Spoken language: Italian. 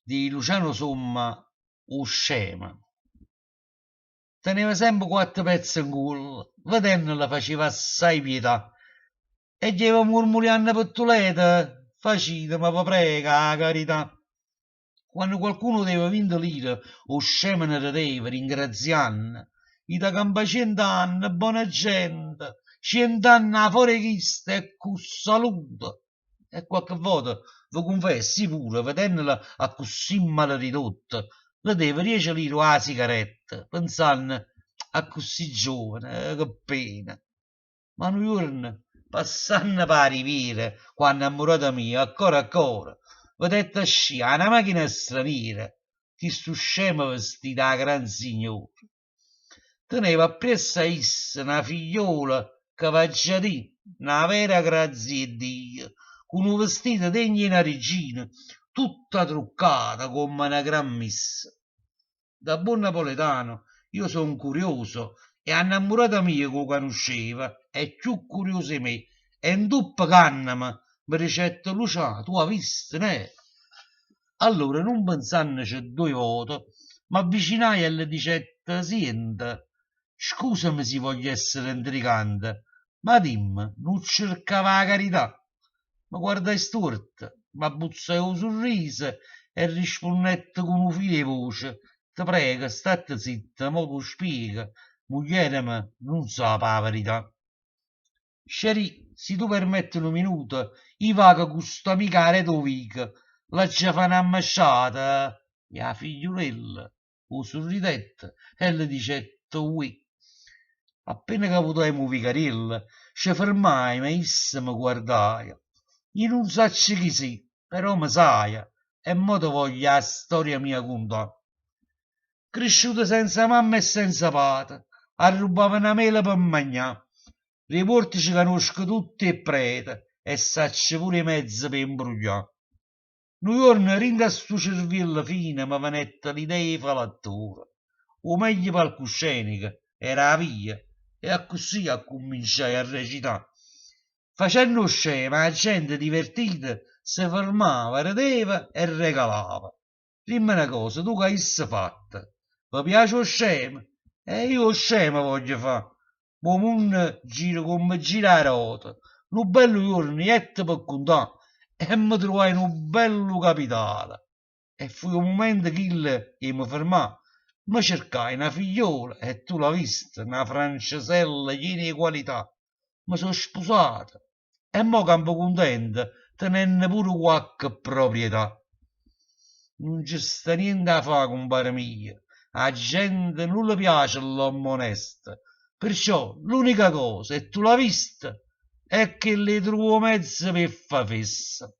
di Luciano Somma, o scema. Teneva sempre quattro pezzi in culo, vedendola faceva assai pietà. E gli va murmurando per tuleta, facite, ma vi prega, la carità. Quando qualcuno deve vincere l'ira, o scema ne rideva, ringraziando, gli da campa 100 anni, buona gente, 100 anni a forechista e con salute. E qualche volta, vi confessi pure, vedendola a così male ridotta, le deve 10 lire a sigaretta, pensando a così giovane, che pena. Ma un giorno, passando per riviera, quando è morata mia, ancora, vedete sciare una macchina straniera, che sto scemo vestito da gran signore. Teneva appresso a essa una figliola cavaggiatina, una vera grazia di Dio, con un vestito degno di una regina, tutta truccata come una gran messa. Da buon napoletano io sono curioso e innamorata mia che lo conosceva è più curioso di me e in tuppa cannama mi ricetta Luciano, tu hai visto, ne? Allora, non pensandoci due volte, mi avvicinai e le dicette, senta, scusami se voglio essere intrigante, ma dimmi, non cercava la carità? Mi guardai storta, mi abbuzzai un sorriso e rispondette con un filo di voce, ti prego, state zitta, mo lo spiega, moglie mia, non sa la verità. Scerì, se tu permetti un minuto, io vago con sto amicare Tovic, la ci fa una ambasciata, e la figliolella, o sorridette, e le dicette, ui. Appena caputai Vicarella, ci fermai, ma essa mi guardaia. Io non saccio chi sei, però mi saia, e mo te voglio la storia mia contare. Cresciuto senza mamma e senza padre, arrubava una mela per mangiare. Riporti ci conosco tutti e prete, e saccio pure i mezzi per imbrugliare. Un giorno, rinda sto cervello fine, mi venette l'idea di fare l'attore. O meglio palcoscenica, era la via, e così cominciai a recitare. Facendo scema, la gente divertita si fermava, rideva e regalava. Dimmi una cosa, tu che hai fatta? Vi piace lo scema? E io lo scema voglio fare. Ma non giro come gira la rota. Un bello giorno, niente per contare, e mi trovai in un bello capitale. E fu un momento che mi fermai. Mi cercai una figliola, e tu l'hai vista, una francesella piena di qualità. Mi sono sposata. E mo campo contento, tenendo pure qualche proprietà. Non ci sta niente da fare, compare mio. A gente non le piace l'uomo onesto. Perciò l'unica cosa, e tu l'hai vista, è che le trovo mezzo per fa fessa.